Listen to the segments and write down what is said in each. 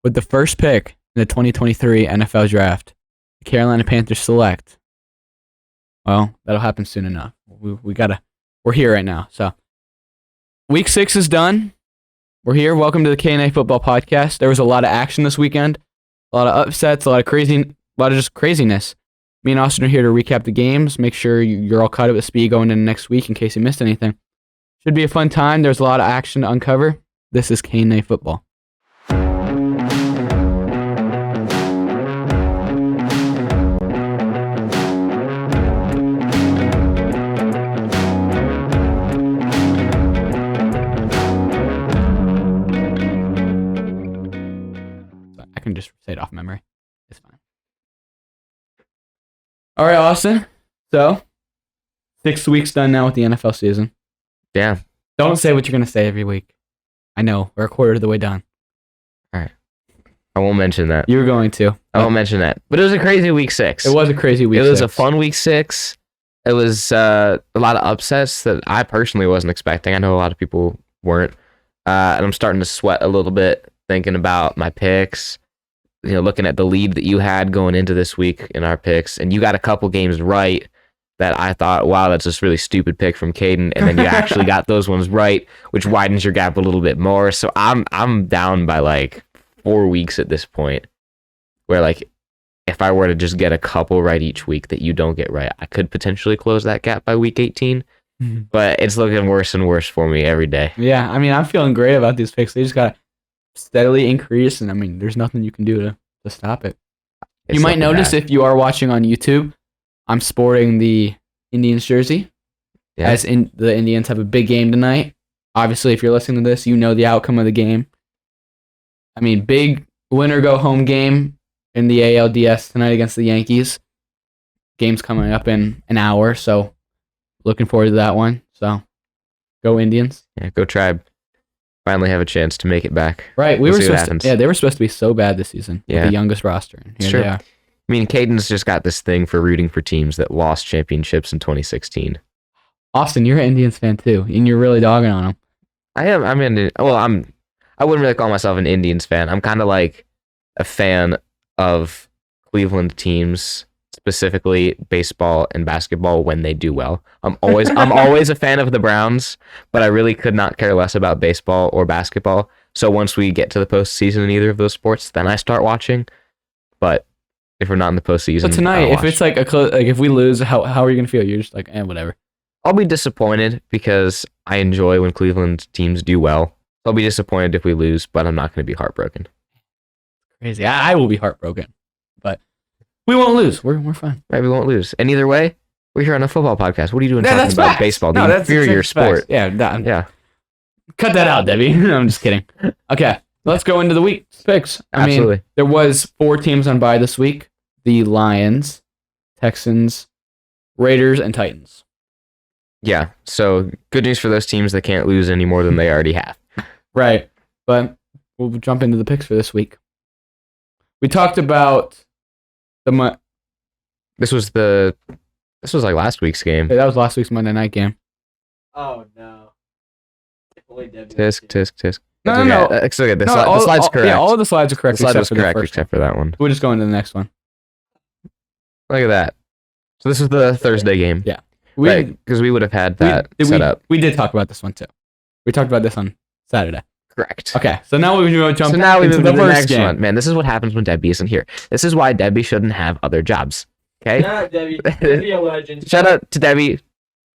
With the first pick in the 2023 NFL Draft, the Carolina Panthers select. Well, that'll happen soon enough. We're here right now. So, Week 6 is done. We're here. Welcome to the K&A Football Podcast. There was a lot of action this weekend, a lot of upsets, a lot of just craziness. Me and Austin are here to recap the games. Make sure you're all caught up with speed going into next week in case you missed anything. Should be a fun time. There's a lot of action to uncover. This is K&A Football. I can just say it off memory. It's fine. All right, Austin. So, 6 weeks done now with the NFL season. Yeah. Don't say what you're going to say every week. I know. We're a quarter of the way done. All right. I won't mention that. You're going to. I won't mention that. But it was a crazy week 6. It was a crazy week 6. It was a fun week 6. It was a lot of upsets that I personally wasn't expecting. I know a lot of people weren't. And I'm starting to sweat a little bit thinking about my picks. You know, looking at the lead that you had going into this week in our picks, and you got a couple games right that I thought, wow, that's just really stupid pick from Caden, and then you actually got those ones right, which widens your gap a little bit more. So I'm down by like 4 weeks at this point, where like if I were to just get a couple right each week that you don't get right, I could potentially close that gap by week 18. Mm-hmm. But it's looking worse and worse for me every day. Yeah, I mean, I'm feeling great about these picks. They just got steadily increase, and I mean, there's nothing you can do to stop it. You might notice if you are watching on YouTube, I'm sporting the Indians jersey. Yeah. As the Indians have a big game tonight. Obviously, if you're listening to this, you know the outcome of the game. I mean, big winner go home game in the ALDS tonight against the Yankees. Game's coming up in an hour, so looking forward to that one. So, go Indians. Yeah, go Tribe. Finally have a chance to make it back. Right, they were supposed to be so bad this season. Yeah, with the youngest roster. And here they are. I mean, Caden's just got this thing for rooting for teams that lost championships in 2016. Austin, you're an Indians fan too, and you're really dogging on them. I am. I wouldn't really call myself an Indians fan. I'm kind of like a fan of Cleveland teams, specifically baseball and basketball when they do well. I'm always a fan of the Browns, but I really could not care less about baseball or basketball. So once we get to the postseason in either of those sports, then I start watching. But if we're not in the postseason, but tonight, if it's like if we lose, how are you gonna feel? You're just like, whatever. I'll be disappointed because I enjoy when Cleveland teams do well. I'll be disappointed if we lose, but I'm not gonna be heartbroken. Crazy. I will be heartbroken, but we won't lose. We're fine. Right, we won't lose. And either way, we're here on a football podcast. What are you doing talking about baseball? The inferior sport. Yeah. Cut that out, Debbie. No, I'm just kidding. Okay, let's go into the week picks. Absolutely. I mean, there was 4 teams on bye this week. The Lions, Texans, Raiders, and Titans. Yeah, so good news for those teams that can't lose any more than they already have. Right, but we'll jump into the picks for this week. We talked about This was like last week's game. That was last week's Monday night game. Oh no! Tisk. No. It's okay. The slide's correct. Yeah, all of the slides are correct. The slide was correct except for that one. We'll just go into the next one. Look at that. So this was the Thursday game. Yeah. Because we would have had that set up. We did talk about this one too. We talked about this on Saturday. Correct. Okay, so now we jump into the next one. Man, this is what happens when Debbie isn't here. This is why Debbie shouldn't have other jobs. Okay? Shut up, Debbie. Be a legend. Shout out to Debbie.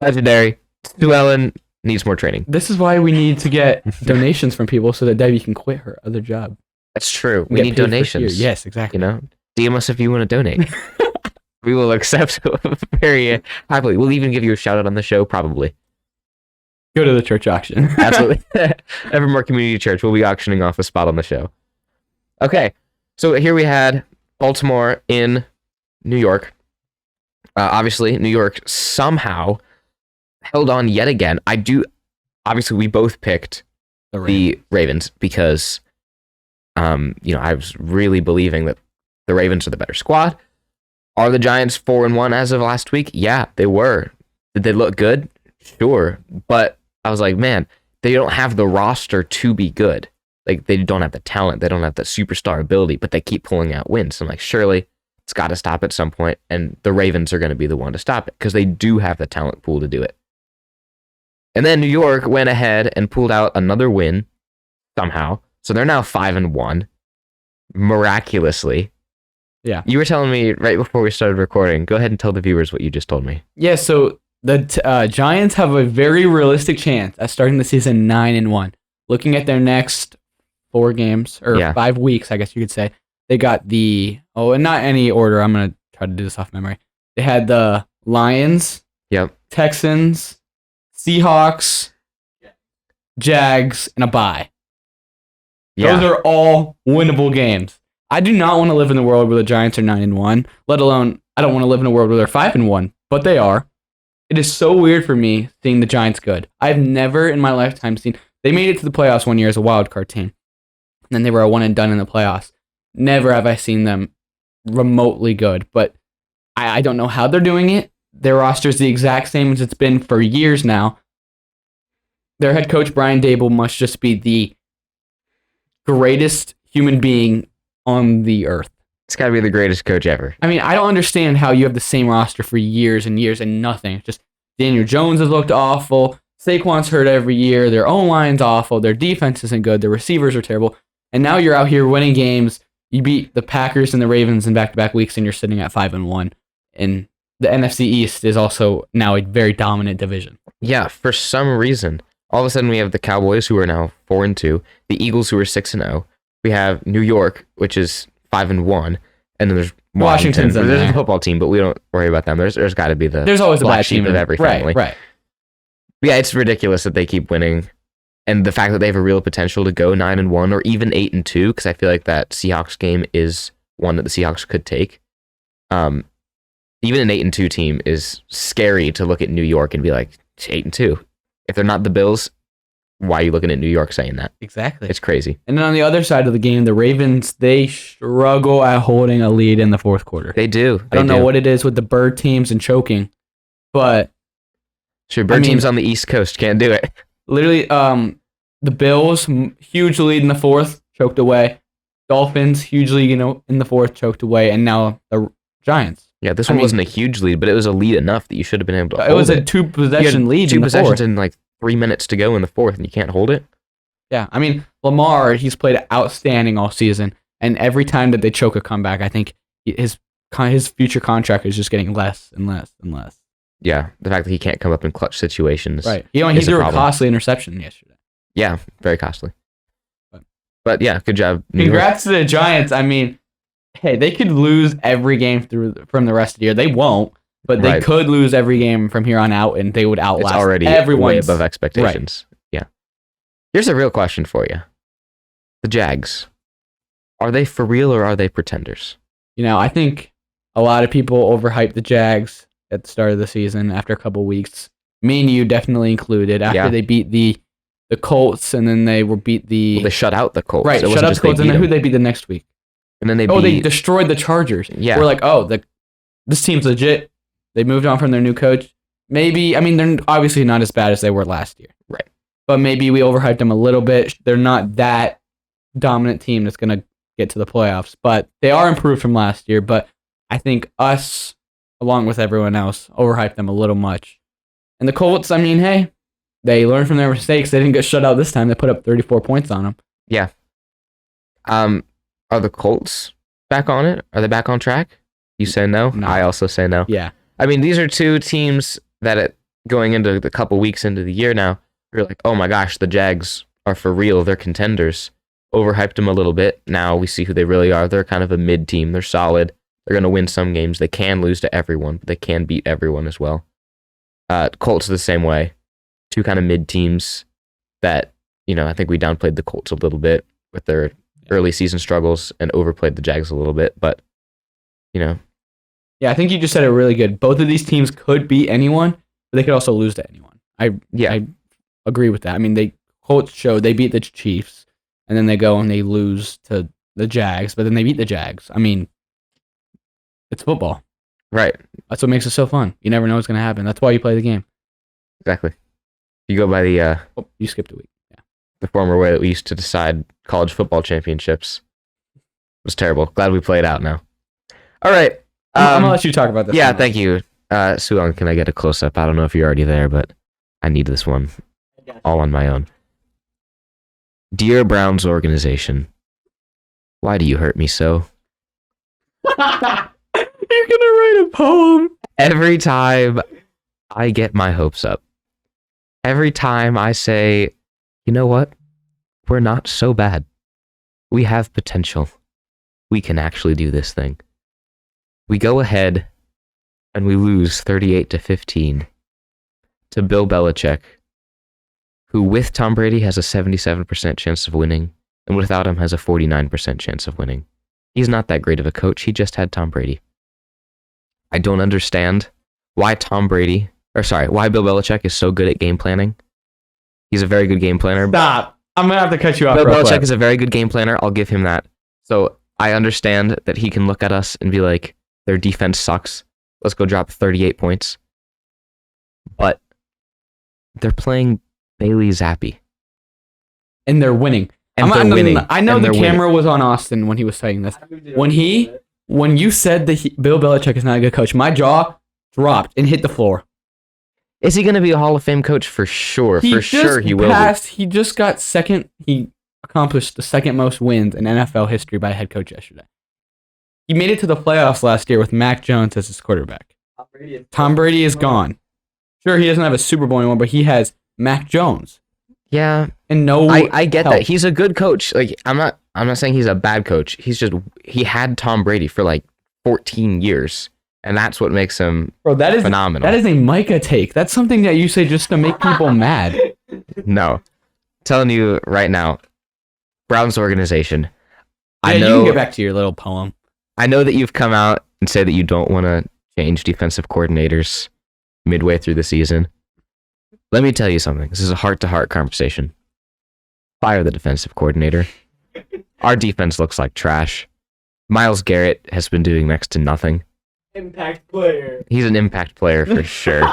Legendary. Sue Ellen needs more training. This is why we need to get donations from people so that Debbie can quit her other job. That's true. We need donations. Yes, exactly. You know, DM us if you want to donate. We will accept very happily. We'll even give you a shout out on the show, probably. Go to the church auction. Absolutely. Evermore Community Church will be auctioning off a spot on the show. Okay, so here we had Baltimore in New York. Obviously, New York somehow held on yet again. Obviously, we both picked the Ravens because, I was really believing that the Ravens are the better squad. Are the Giants 4-1 as of last week? Yeah, they were. Did they look good? Sure. But I was like, man, they don't have the roster to be good. Like they don't have the talent, they don't have the superstar ability, but they keep pulling out wins. I'm like, surely it's got to stop at some point, and the Ravens are going to be the one to stop it because they do have the talent pool to do it. And then New York went ahead and pulled out another win somehow. So they're now 5-1, miraculously. Yeah. You were telling me right before we started recording. Go ahead and tell the viewers what you just told me. Yeah, so the Giants have a very realistic chance at starting the season 9-1. Looking at their next 4 games, or 5 weeks, I guess you could say, they got and not any order, I'm going to try to do this off memory. They had the Lions, Texans, Seahawks, Jags, and a bye. Yeah. Those are all winnable games. I do not want to live in the world where the Giants are 9-1, let alone I don't want to live in a world where they're 5-1, but they are. It is so weird for me seeing the Giants good. I've never in my lifetime seen. They made it to the playoffs one year as a wild card team. And then they were a one and done in the playoffs. Never have I seen them remotely good, but I don't know how they're doing it. Their roster is the exact same as it's been for years now. Their head coach, Brian Dable, must just be the greatest human being on the earth. It's got to be the greatest coach ever. I mean, I don't understand how you have the same roster for years and years and nothing. It's just Daniel Jones has looked awful. Saquon's hurt every year. Their own line's awful. Their defense isn't good. Their receivers are terrible. And now you're out here winning games. You beat the Packers and the Ravens in back-to-back weeks, and you're sitting at 5-1. And the NFC East is also now a very dominant division. Yeah, for some reason, all of a sudden we have the Cowboys, who are now 4-2, the Eagles, who are 6-0. We have New York, which is 5-1, and then there's Washington. There's a football team, but we don't worry about them. There's got to be the there's always a bad team of every family. Right. But yeah, it's ridiculous that they keep winning, and the fact that they have a real potential to go 9-1 or even 8-2, because I feel like that Seahawks game is one that the Seahawks could take. Even an 8-2 team is scary to look at New York and be like, 8-2. If they're not the Bills, why are you looking at New York saying that? Exactly. It's crazy. And then on the other side of the game, the Ravens, they struggle at holding a lead in the fourth quarter. They do. I don't know what it is with the bird teams and choking, but sure, bird teams on the East Coast can't do it. Literally, the Bills, huge lead in the fourth, choked away. Dolphins, huge lead, in the fourth, choked away, and now the Giants. Yeah, this one wasn't a huge lead, but it was a lead enough that you should have been able to hold it. It was a 2-possession lead in the fourth. 2 possessions in like 3 minutes to go in the fourth, and you can't hold it? Yeah, I mean, Lamar, he's played outstanding all season, and every time that they choke a comeback, I think his future contract is just getting less and less and less. Yeah, the fact that he can't come up in clutch situations. Right. He threw a costly interception yesterday. Yeah, very costly. But yeah, good job. Congrats to the Giants. I mean, hey, they could lose every game from the rest of the year. They won't, but they could lose every game from here on out, and they would outlast everyone. Way above expectations. Right. Yeah. Here's a real question for you. The Jags, are they for real or are they pretenders? I think a lot of people overhyped the Jags at the start of the season after a couple weeks. Me and you definitely included. After they beat the Colts, and then they beat the... Well, they shut out the Colts. Right, shut out the Colts, and then who they beat the next week? And then they destroyed the Chargers. Yeah. We're like, this team's legit. They moved on from their new coach. Maybe, I mean, they're obviously not as bad as they were last year. Right. But maybe we overhyped them a little bit. They're not that dominant team that's going to get to the playoffs, but they are improved from last year. But I think us, along with everyone else, overhyped them a little much. And the Colts, I mean, hey, they learned from their mistakes. They didn't get shut out this time. They put up 34 points on them. Yeah. Are the Colts back on it? Are they back on track? You say no? No. I also say no. Yeah. I mean, these are two teams that going into the couple weeks into the year now, you're like, oh my gosh, the Jags are for real. They're contenders. Overhyped them a little bit. Now we see who they really are. They're kind of a mid team. They're solid. They're going to win some games. They can lose to everyone, but they can beat everyone as well. Colts the same way. Two kind of mid teams that, I think we downplayed the Colts a little bit with their early season struggles and overplayed the Jags a little bit, but, Yeah, I think you just said it really good. Both of these teams could beat anyone, but they could also lose to anyone. I agree with that. I mean, Colts showed they beat the Chiefs, and then they go and they lose to the Jags, but then they beat the Jags. I mean, it's football. Right. That's what makes it so fun. You never know what's going to happen. That's why you play the game. Exactly. You go by the... you skipped a week. Yeah. the former way that we used to decide college football championships. It was terrible. Glad we play it out now. All right. I'm gonna let you talk about this. Yeah, thank you. Suan, can I get a close-up? I don't know if you're already there, but I need this one all on my own. Dear Browns organization, why do you hurt me so? You're gonna write a poem. Every time I get my hopes up, every time I say, you know what? We're not so bad. We have potential. We can actually do this thing. We go ahead and we lose 38-15 to Bill Belichick, who with Tom Brady has a 77% chance of winning, and without him has a 49% chance of winning. He's not that great of a coach. He just had Tom Brady. I don't understand why Bill Belichick is so good at game planning. He's a very good game planner. Stop. I'm going to have to cut you off. Bill Belichick is a very good game planner. I'll give him that. So I understand that he can look at us and be like, their defense sucks. Let's go drop 38 points. But they're playing Bailey Zappi. And they're winning. And they're winning. I know the camera was on Austin when he was saying this. When you said that Bill Belichick is not a good coach, my jaw dropped and hit the floor. Is he going to be a Hall of Fame coach? For sure. He will be. He just got second. He accomplished the second most wins in NFL history by a head coach yesterday. He made it to the playoffs last year with Mac Jones as his quarterback. Tom Brady is gone. Sure, he doesn't have a Super Bowl anymore, but he has Mac Jones. Yeah. And I get that. He's a good coach. Like I'm not saying he's a bad coach. He had Tom Brady for like 14 years. And that's what makes him phenomenal. That is a Micah take. That's something that you say just to make people mad. No. I'm telling you right now, Browns organization. Yeah, you can get back to your little poem. I know that you've come out and said that you don't want to change defensive coordinators midway through the season. Let me tell you something. This is a heart-to-heart conversation. Fire the defensive coordinator. Our defense looks like trash. Myles Garrett has been doing next to nothing. Impact player. He's an impact player for sure.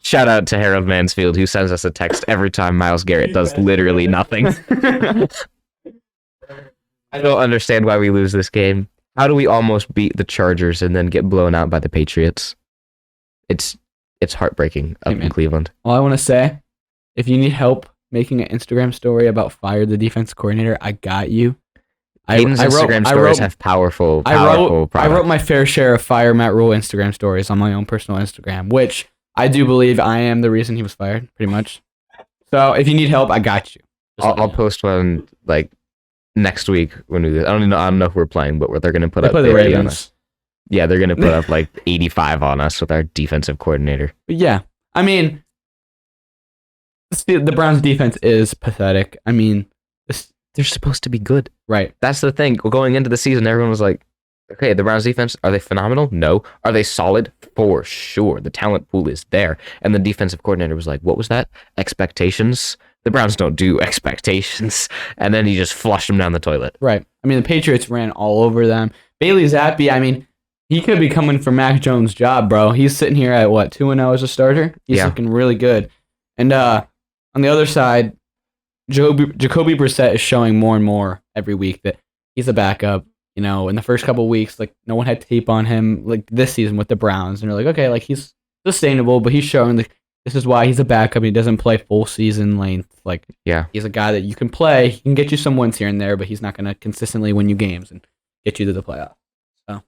Shout out to Harold Mansfield, who sends us a text every time Myles Garrett does literally nothing. I don't understand why we lose this game. How do we almost beat the Chargers and then get blown out by the Patriots? It's heartbreaking up in Cleveland. All I want to say, if you need help making an Instagram story about fire the defense coordinator, I got you. Aiden's Instagram stories have powerful products. I wrote my fair share of fire Matt Rule Instagram stories on my own personal Instagram, which I do believe I am the reason he was fired, pretty much. So if you need help, I got you. I'll post one like next week when we. I don't know if we're playing, but they're going to put up the Ravens on us. Yeah, they're going to put up like 85 on us with our defensive coordinator. But yeah, I mean, the Browns' defense is pathetic. I mean, they're supposed to be good. Right. That's the thing. Going into the season, everyone was like, okay, the Browns defense, are they phenomenal? No. Are they solid? For sure. The talent pool is there. And the defensive coordinator was like, what was that? Expectations? The Browns don't do expectations. And then he just flushed them down the toilet. Right. I mean, the Patriots ran all over them. Bailey Zappi, I mean, he could be coming for Mac Jones' job, bro. He's sitting here at, 2-0 as a starter? He's looking really good. And on the other side, Jacoby Brissett is showing more and more every week that he's a backup. You know, in the first couple of weeks, like no one had tape on him like this season with the Browns, and they're like, okay, like he's sustainable, but he's showing like this is why he's a backup. He doesn't play full season length. Like, yeah, he's a guy that you can play. He can get you some wins here and there, but he's not going to consistently win you games and get you to the playoffs. So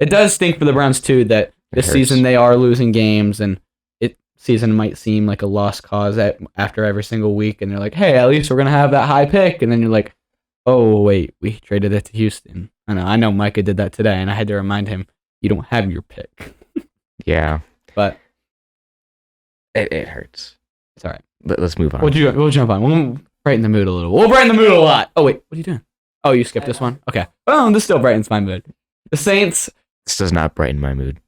it does stink for the Browns too that this season they are losing games, and season might seem like a lost cause after every single week, and they're like, hey, at least we're gonna have that high pick, and then you're like, oh wait, we traded it to Houston. I know Micah did that today, and I had to remind him you don't have your pick. Yeah, but it hurts. It's all right. Let's move on. We'll jump on. We'll brighten the mood a little. We'll brighten the mood a lot. Oh wait, what are you doing? Oh, you skipped this one. Okay. Oh, this still brightens my mood. The Saints. This does not brighten my mood.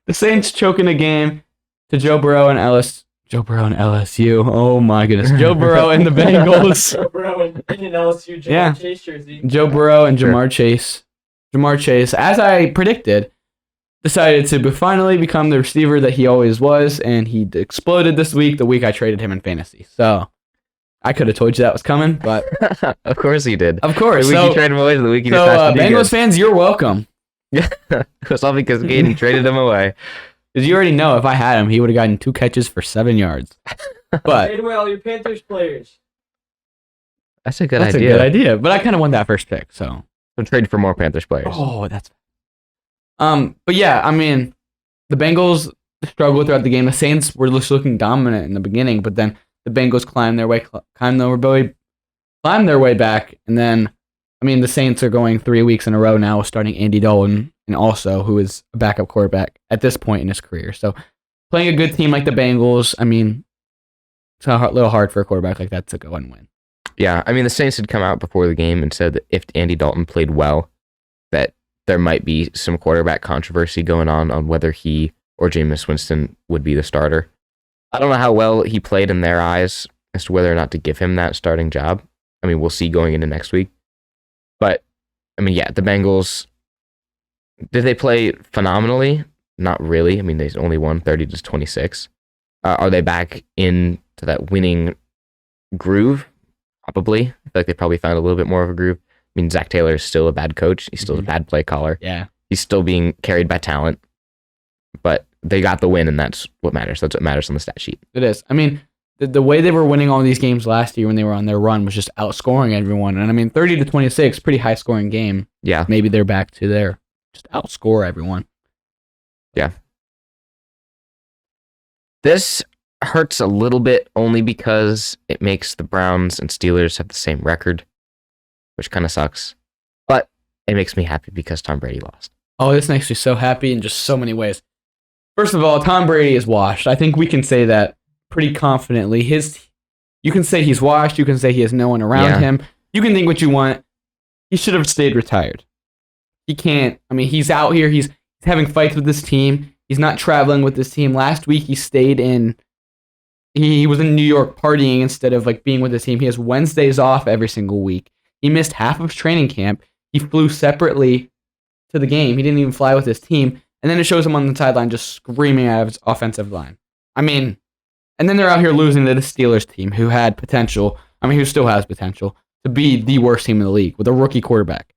The Saints choking a game to Joe Burrow and LSU. Oh my goodness. Joe Burrow and the Bengals. Joe Burrow and LSU Jamar Chase jersey. Joe Burrow and Jamar Chase. Jamar Chase, as I predicted, decided to finally become the receiver that he always was, and he exploded this week, the week I traded him in fantasy. So, I could have told you that was coming, but Of course he did. of course. The week you traded him away, the week you decided to do Bengals fans, you're welcome. Yeah, it was all because Gaten traded him away. Because you already know if I had him, he would have gotten 2 catches for 7 yards. But Trade away all your Panthers players. That's a good that's idea. a good idea. But I kind of want that first pick, so. So trade for more Panthers players. Oh, that's. But yeah, I mean, the Bengals struggled throughout the game. The Saints were just looking dominant in the beginning, but then the Bengals climbed their way back, and then, I mean, the Saints are going 3 weeks in a row now, starting Andy Dalton, and also who is a backup quarterback at this point in his career. So, playing a good team like the Bengals, I mean, it's a little hard for a quarterback like that to go and win. Yeah, I mean, the Saints had come out before the game and said that if Andy Dalton played well, that there might be some quarterback controversy going on whether he or Jameis Winston would be the starter. I don't know how well he played in their eyes as to whether or not to give him that starting job. I mean, we'll see going into next week. But, I mean, yeah, the Bengals, did they play phenomenally? Not really. I mean, they only won 30-26. Are they back into that winning groove? Probably. I feel like they probably found a little bit more of a groove. I mean, Zach Taylor is still a bad coach. He's still a bad play caller. Yeah. He's still being carried by talent. But they got the win, and that's what matters. That's what matters on the stat sheet. It is. I mean, the way they were winning all these games last year when they were on their run was just outscoring everyone. And I mean, 30-26, pretty high scoring game. Yeah. Maybe they're back to there. Just outscore everyone. Yeah. This hurts a little bit only because it makes the Browns and Steelers have the same record, which kind of sucks. But it makes me happy because Tom Brady lost. Oh, this makes me so happy in just so many ways. First of all, Tom Brady is washed. I think we can say that pretty confidently. You can say he's washed. You can say he has no one around him. You can think what you want. He should have stayed retired. He can't. I mean, he's out here. He's having fights with this team. He's not traveling with this team. Last week, he stayed in. He was in New York partying instead of like being with his team. He has Wednesdays off every single week. He missed half of training camp. He flew separately to the game. He didn't even fly with his team. And then it shows him on the sideline just screaming out of his offensive line. I mean, and then they're out here losing to the Steelers team who had potential. I mean, who still has potential to be the worst team in the league with a rookie quarterback.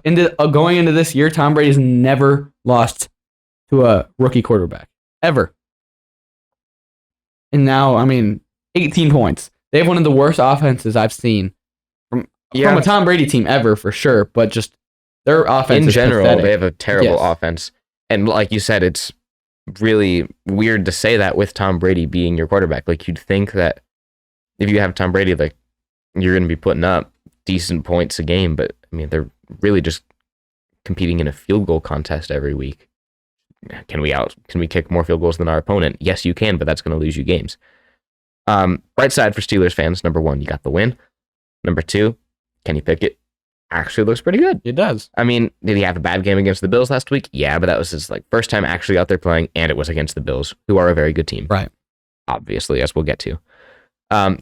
Going into this year, Tom Brady's never lost to a rookie quarterback. Ever. And now, I mean, 18 points. They have one of the worst offenses I've seen from a Tom Brady team ever, for sure. But just their offense in is general, pathetic. they have a terrible offense. And like you said, it's really weird to say that with Tom Brady being your quarterback. Like, you'd think that if you have Tom Brady, like, you're going to be putting up decent points a game. But, I mean, they're really just competing in a field goal contest every week. Can we kick more field goals than our opponent? Yes, you can, but that's going to lose you games. Bright side for Steelers fans, number 1, you got the win. Number 2, Kenny Pickett actually looks pretty good. It does. I mean, did he have a bad game against the Bills last week? Yeah, but that was his first time actually out there playing, and it was against the Bills, who are a very good team. Right. Obviously, as we'll get to.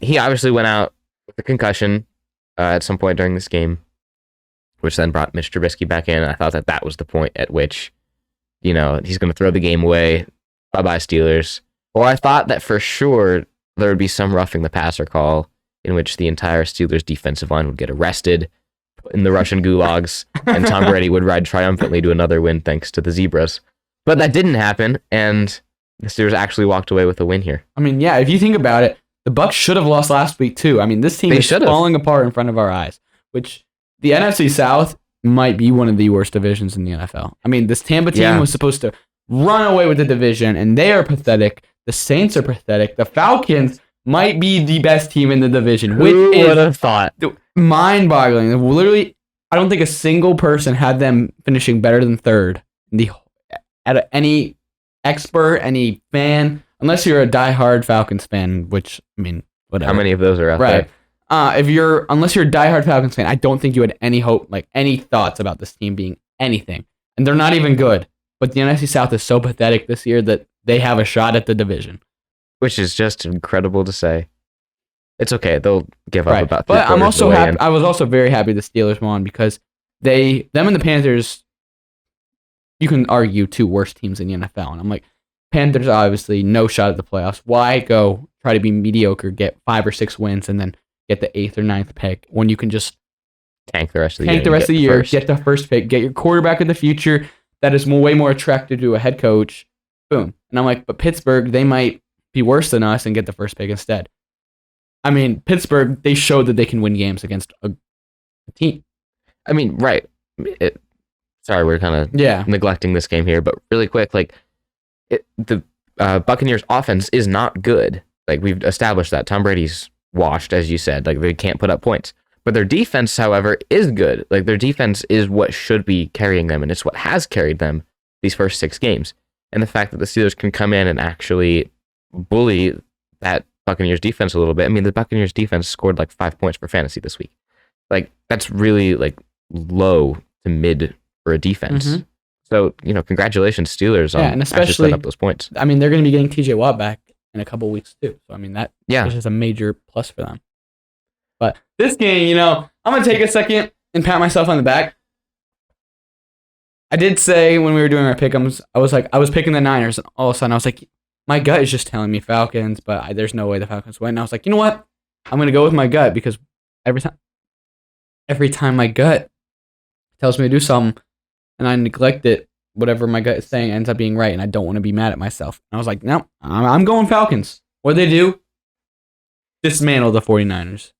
He obviously went out with a concussion at some point during this game, which then brought Mitch Trubisky back in. I thought that was the point at which, he's going to throw the game away. Bye-bye, Steelers. Or I thought that for sure there would be some roughing the passer call in which the entire Steelers defensive line would get arrested, put in the Russian gulags, and Tom Brady would ride triumphantly to another win thanks to the Zebras. But that didn't happen, and the Steelers actually walked away with a win here. I mean, yeah, if you think about it, the Bucs should have lost last week too. I mean, this team is falling apart in front of our eyes, which the NFC South might be one of the worst divisions in the NFL. I mean, this Tampa team was supposed to run away with the division, and they are pathetic. The Saints are pathetic. The Falcons might be the best team in the division. Who would have thought? Mind-boggling. Literally, I don't think a single person had them finishing better than third. Any expert, any fan, unless you're a diehard Falcons fan, which, I mean, whatever. How many of those are out there? Unless you're a diehard Falcons fan, I don't think you had any hope, any thoughts about this team being anything. And they're not even good. But the NFC South is so pathetic this year that they have a shot at the division. Which is just incredible to say. It's okay. They'll give up about 3/4 But I'm also of the way happy. in. I was also very happy the Steelers won because them and the Panthers, you can argue, 2 worst teams in the NFL. And I'm like, Panthers obviously no shot at the playoffs. Why go try to be mediocre, get 5 or 6 wins, and then get the 8th or 9th pick when you can just Tank the rest of the tank year. the rest of the year, first. get the first pick, get your quarterback of the future that is way more attractive to a head coach. Boom. And I'm like, but Pittsburgh, they might be worse than us and get the first pick instead. I mean, Pittsburgh, they showed that they can win games against a team. I mean, right. Sorry, we're kind of neglecting this game here, but really quick, like the Buccaneers offense is not good. Like we've established that. Tom Brady's washed, as you said. Like they can't put up points. But their defense, however, is good. Like their defense is what should be carrying them, and it's what has carried them these first 6 games. And the fact that the Steelers can come in and actually bully that Buccaneers defense a little bit. I mean, the Buccaneers defense scored like 5 points for fantasy this week. Like that's really like low to mid for a defense. Mm-hmm. So, congratulations Steelers on and especially setting up those points. I mean, they're going to be getting TJ Watt back in a couple weeks too. So I mean, that is just a major plus for them. But this game, I'm going to take a second and pat myself on the back. I did say when we were doing our pick'ems, I was picking the Niners, and all of a sudden I was like, my gut is just telling me Falcons, but there's no way the Falcons win. And I was like, you know what? I'm going to go with my gut because every time my gut tells me to do something and I neglect it, whatever my gut is saying ends up being right, and I don't want to be mad at myself. And I was like, no, I'm going Falcons. What did they do? Dismantle the 49ers.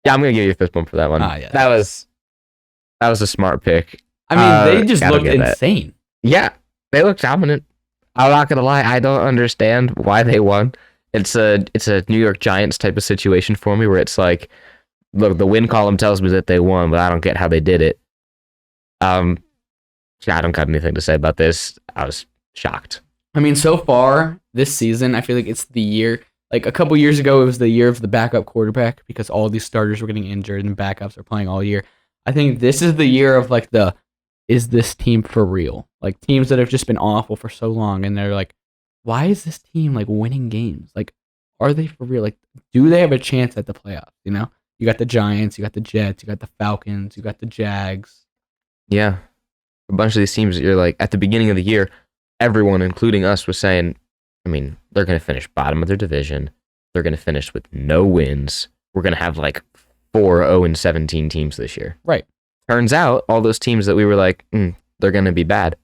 Yeah, I'm going to give you a fist bump for that one. Yeah. That was a smart pick. I mean, they just looked insane. Yeah, they looked dominant. I'm not going to lie. I don't understand why they won. It's a New York Giants type of situation for me where it's like, look, the win column tells me that they won, but I don't get how they did it. I don't got anything to say about this. I was shocked. I mean, so far this season, I feel like it's the year. Like a couple years ago, it was the year of the backup quarterback because all these starters were getting injured and backups are playing all year. I think this is the year of like is this team for real? Like teams that have just been awful for so long, and they're like, why is this team like winning games? Like, are they for real? Like, do they have a chance at the playoffs? You got the Giants, you got the Jets, you got the Falcons, you got the Jags. Yeah, a bunch of these teams that you're like at the beginning of the year, everyone, including us, was saying, I mean, they're going to finish bottom of their division. They're going to finish with no wins. We're going to have like 4 0-17 teams this year. Right. Turns out all those teams that we were like, they're going to be bad,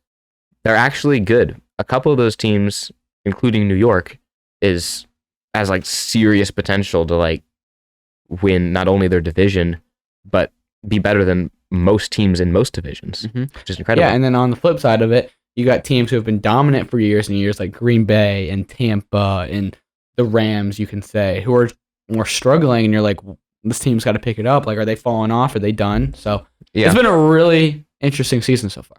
they're actually good. A couple of those teams, including New York, has like serious potential to like win not only their division, but be better than most teams in most divisions, which is incredible. Yeah, and then on the flip side of it, you got teams who have been dominant for years and years, like Green Bay and Tampa and the Rams, you can say, who are more struggling, and you're like, this team's got to pick it up. Like, are they falling off? Are they done? So it's been a really interesting season so far.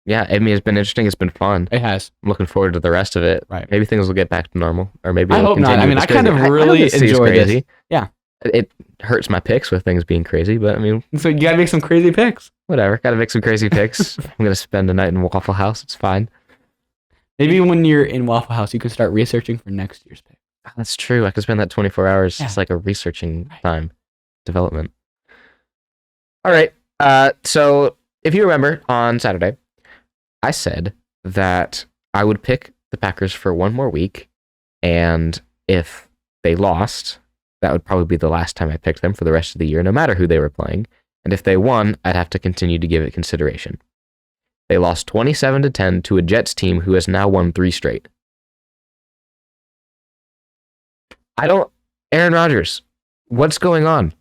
Yeah, I mean, it's been interesting. It's been fun. It has. I'm looking forward to the rest of it. Right. Maybe things will get back to normal, or maybe I hope not. I mean, I kind of really enjoy this. Yeah. It hurts my picks with things being crazy, but I mean, so you gotta make some crazy picks. Whatever, gotta make some crazy picks. I'm gonna spend a night in Waffle House. It's fine. Maybe when you're in Waffle House, you can start researching for next year's pick. Oh, that's true. I could spend that 24 hours. Yeah. It's like a researching time, development. All right. So if you remember on Saturday, I said that I would pick the Packers for one more week, and if they lost, that would probably be the last time I picked them for the rest of the year, no matter who they were playing. And if they won, I'd have to continue to give it consideration. They lost 27-10 to a Jets team who has now won 3 straight. Aaron Rodgers, what's going on?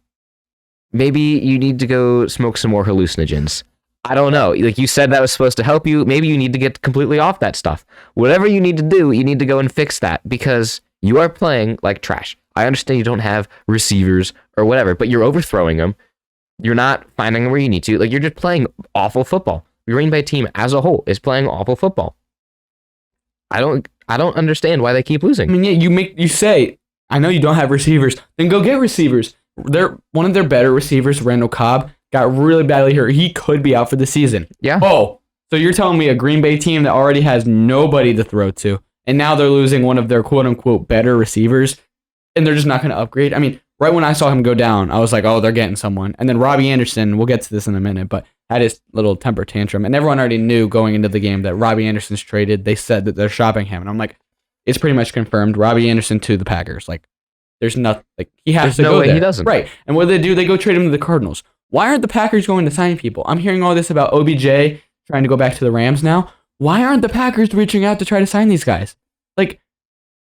Maybe you need to go smoke some more hallucinogens. I don't know. Like you said that was supposed to help you. Maybe you need to get completely off that stuff. Whatever you need to do, you need to go and fix that because you are playing like trash. I understand you don't have receivers or whatever, but you're overthrowing them. You're not finding them where you need to. Like you're just playing awful football. The Green Bay team as a whole is playing awful football. I don't understand why they keep losing. I mean, yeah, you say, I know you don't have receivers, then go get receivers. One of their better receivers, Randall Cobb, got really badly hurt. He could be out for the season. Yeah. Oh, so you're telling me a Green Bay team that already has nobody to throw to, and now they're losing one of their quote-unquote better receivers, and they're just not going to upgrade? I mean, right when I saw him go down, I was like, oh, they're getting someone. And then Robbie Anderson, we'll get to this in a minute, but had his little temper tantrum, and everyone already knew going into the game that Robbie Anderson's traded. They said that they're shopping him, and I'm like, it's pretty much confirmed. Robbie Anderson to the Packers. Like, there's nothing. Like he has There's to no go way there. he doesn't. Right. And what do? They go trade him to the Cardinals. Why aren't the Packers going to sign people? I'm hearing all this about OBJ trying to go back to the Rams now. Why aren't the Packers reaching out to try to sign these guys? Like,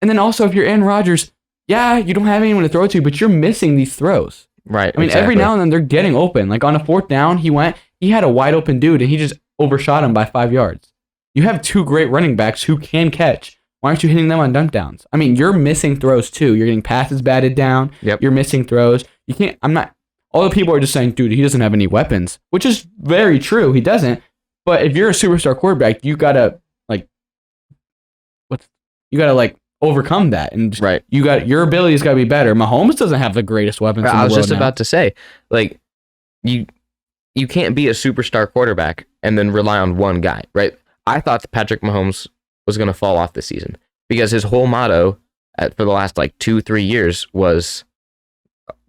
and then also if you're Aaron Rodgers, yeah, you don't have anyone to throw to, but you're missing these throws. Right. I mean, every now and then they're getting open. Like on a 4th down, he had a wide open dude and he just overshot him by 5 yards. You have 2 great running backs who can catch. Why aren't you hitting them on dump downs? I mean, you're missing throws too. You're getting passes batted down. Yep. You're missing throws. You can't. All the people are just saying, dude, he doesn't have any weapons, which is very true. He doesn't. But if you're a superstar quarterback, you gotta overcome that, and right. Your ability's got to be better. Mahomes doesn't have the greatest weapons. I was just now. about to say, like, you can't be a superstar quarterback and then rely on one guy, right? I thought that Patrick Mahomes was going to fall off this season because his whole motto for the last 2-3 years was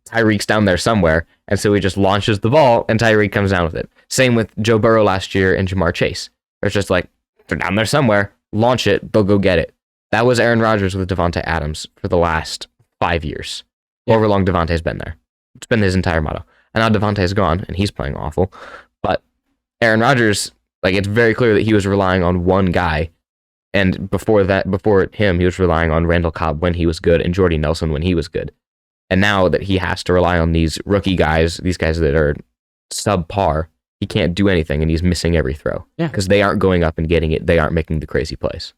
Tyreek's down there somewhere, and so he just launches the ball and Tyreek comes down with it. Same with Joe Burrow last year and Jamar Chase. It's just like, they're down there somewhere, launch it, they'll go get it. That was Aaron Rodgers with Devontae Adams for the last 5 years. Yeah. However long Devontae's been there. It's been his entire motto. And now Devontae's gone, and he's playing awful. But Aaron Rodgers, it's very clear that he was relying on one guy. And before him, he was relying on Randall Cobb when he was good and Jordy Nelson when he was good. And now that he has to rely on these rookie guys, these guys that are subpar, he can't do anything, and he's missing every throw. Yeah. Because they aren't going up and getting it. They aren't making the crazy plays.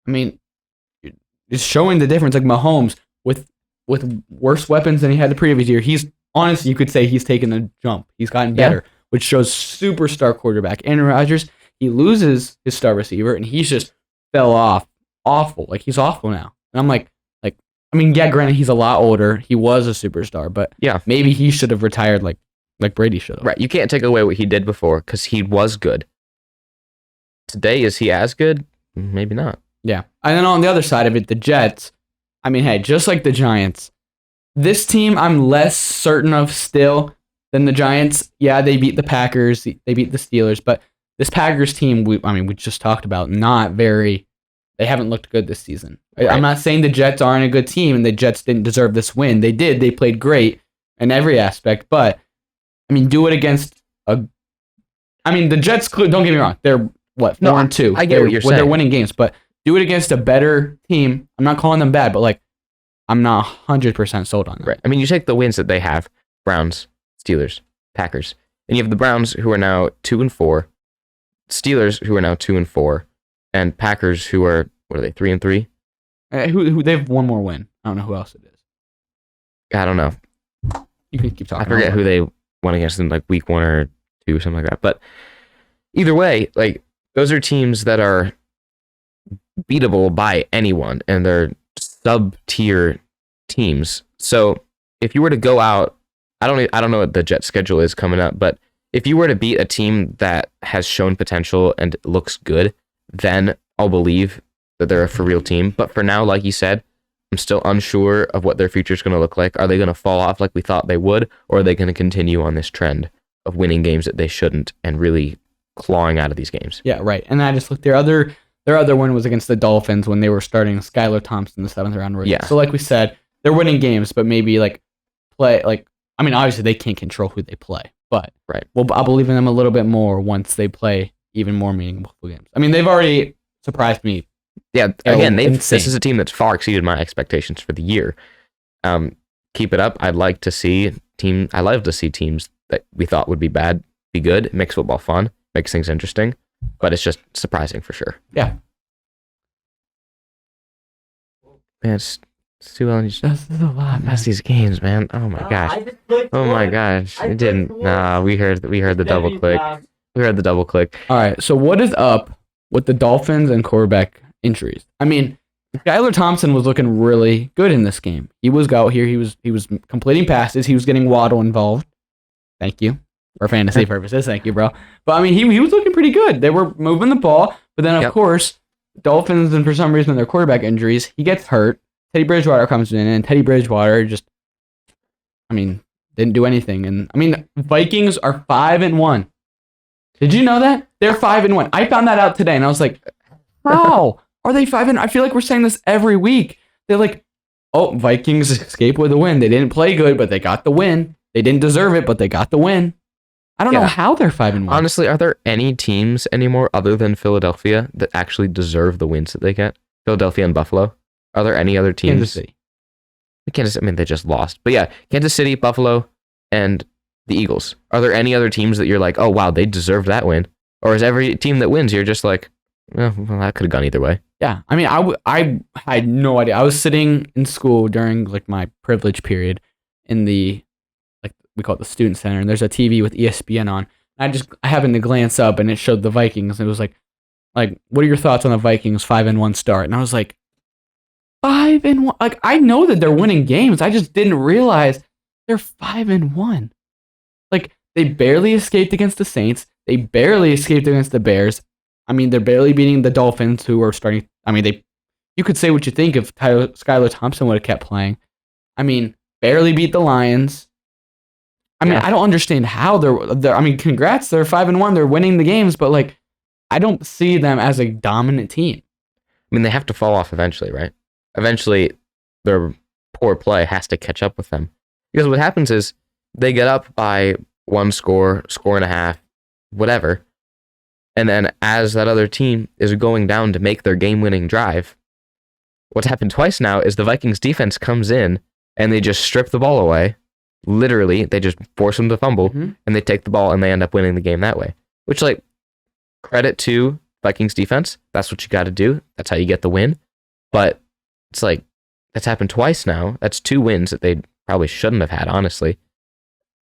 I mean, it's showing the difference. Like Mahomes with worse weapons than he had the previous year. He's honestly, you could say he's taken a jump. He's gotten better, which shows superstar quarterback. Aaron Rodgers, he loses his star receiver, and he's just fell off. Awful. Like he's awful now. And I'm like, yeah, granted, he's a lot older. He was a superstar, but yeah, maybe he should have retired like Brady should have. Right. You can't take away what he did before because he was good. Today, is he as good? Maybe not. Yeah. And then on the other side of it, the Jets, I mean, hey, just like the Giants, this team I'm less certain of still than the Giants. Yeah, they beat the Packers, they beat the Steelers, but this Packers team, we just talked about, they haven't looked good this season. Right. I'm not saying the Jets aren't a good team and the Jets didn't deserve this win. They did. They played great in every aspect, but I mean, do it against the Jets, don't get me wrong, they're 4-2. I get what you're saying. They're winning games, but do it against a better team. I'm not calling them bad, but I'm not 100% sold on them. Right. I mean, you take the wins that they have: Browns, Steelers, Packers, and you have the Browns who are now 2-4, Steelers who are now 2-4, and Packers who are 3-3? Who they have one more win. I don't know who else it is. I don't know. You can keep talking. I forget who they went against in week 1 or 2, something like that. But either way, those are teams that are beatable by anyone, and they're sub-tier teams. So if you were to go out, I don't know what the Jets schedule is coming up, but if you were to beat a team that has shown potential and looks good, then I'll believe that they're a for real team. But for now, like you said, I'm still unsure of what their future is going to look like. Are they going to fall off like we thought they would, or are they going to continue on this trend of winning games that they shouldn't and really clawing out of these games? Yeah, right. And I just looked, their other win was against the Dolphins when they were starting Skylar Thompson, the 7th round rookie. Yeah. So like we said, they're winning games, but maybe obviously they can't control who they play, but right. Well, I'll believe in them a little bit more once they play even more meaningful games. I mean, they've already surprised me. Yeah, again, this is a team that's far exceeded my expectations for the year. Keep it up. I love to see teams that we thought would be bad be good. It makes football fun, makes things interesting, but it's just surprising for sure. Yeah. Man, it's too early. That's a lot past these games, man. Oh my gosh. Oh my gosh. It didn't. Nah, we heard the double click. We heard the double click. All right. So what is up with the Dolphins and quarterback injuries? I mean, Skylar Thompson was looking really good in this game. He was out here. He was completing passes. He was getting Waddle involved. Thank you for fantasy purposes. Thank you, bro. But I mean, he was looking pretty good. They were moving the ball, but then of course, Dolphins, and for some reason their quarterback injuries, he gets hurt. Teddy Bridgewater comes in, and Teddy Bridgewater didn't do anything. And Vikings are 5-1. Did you know that? They're 5-1. I found that out today, and I was like, how are they 5-1? I feel like we're saying this every week. They're like oh, Vikings escape with a win. They didn't play good, but they got the win. They didn't deserve it, but they got the win. I don't know how they're 5-1. Honestly, are there any teams anymore other than Philadelphia that actually deserve the wins that they get? Philadelphia and Buffalo. Are there any other teams? Kansas City. I mean, they just lost. But yeah, Kansas City, Buffalo, and the Eagles. Are there any other teams that you're like, oh, wow, they deserved that win? Or is every team that wins, you're just like, well, that could have gone either way? Yeah. I mean, I had no idea. I was sitting in school during like my privilege period in the, like we call it the student center, and there's a TV with ESPN on. I happened to glance up and it showed the Vikings. And it was like, what are your thoughts on the Vikings 5-1 start? And I was like, 5-1. Like, I know that they're winning games. I just didn't realize they're 5-1. Like, they barely escaped against the Saints. They barely escaped against the Bears. I mean, they're barely beating the Dolphins, who are starting. I mean, you could say what you think if Skylar Thompson would have kept playing. I mean, barely beat the Lions. I mean, I don't understand how they're. I mean, congrats, they're 5-1. They're winning the games, but like, I don't see them as a dominant team. I mean, they have to fall off eventually, right? Eventually, their poor play has to catch up with them. Because what happens is they get up by one score and a half, whatever. And then as that other team is going down to make their game-winning drive, what's happened twice now is the Vikings defense comes in and they just strip the ball away. Literally, they just force them to fumble, and they take the ball and they end up winning the game that way. Which, like, credit to Vikings defense. That's what you got to do. That's how you get the win. But it's like, that's happened twice now. That's 2 wins that they probably shouldn't have had, honestly.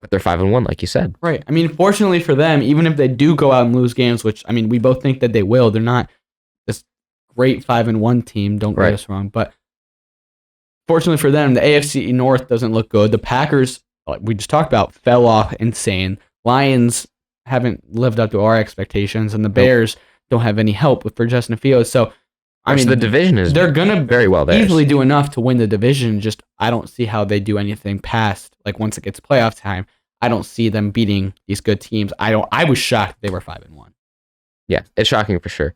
But they're 5-1, like you said. Right. I mean, fortunately for them, even if they do go out and lose games, which, I mean, we both think that they will, they're not this great 5-1 team. Don't get us wrong. But fortunately for them, the AFC North doesn't look good. The Packers, like we just talked about, fell off insane. Lions haven't lived up to our expectations, and the Bears don't have any help for Justin Fields. So, I mean, the division is they're gonna very well theirs. Easily do enough to win the division. Just I don't see how they do anything past, like, once it gets playoff time. I don't see them beating these good teams. I was shocked they were 5-1. Yeah, it's shocking for sure.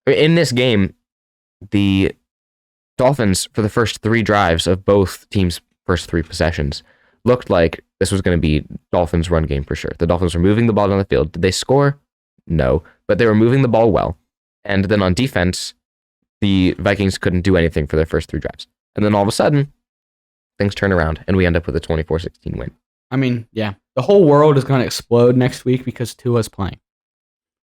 In this game, the Dolphins, for the first 3 drives of both teams' first 3 possessions, looked like this was going to be Dolphins' run game for sure. The Dolphins were moving the ball down the field. Did they score? No, but they were moving the ball well. And then on defense, the Vikings couldn't do anything for their first 3 drives. And then all of a sudden, things turn around, and we end up with a 24-16 win. I mean, yeah, the whole world is going to explode next week because Tua's playing.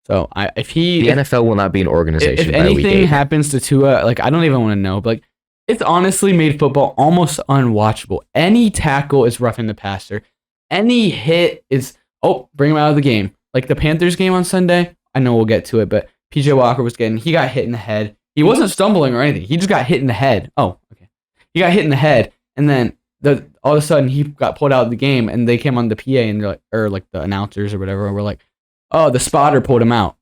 So the NFL will not be an organization. If anything happens to Tua, like, I don't even want to know, but like, it's honestly made football almost unwatchable. Any tackle is roughing the passer. Any hit is, bring him out of the game. Like the Panthers game on Sunday, I know we'll get to it, but PJ Walker he got hit in the head. He wasn't stumbling or anything. He just got hit in the head. Oh, okay. He got hit in the head, and then all of a sudden he got pulled out of the game, and they came on the PA and they're like, or like the announcers or whatever, and we're like, oh, the spotter pulled him out.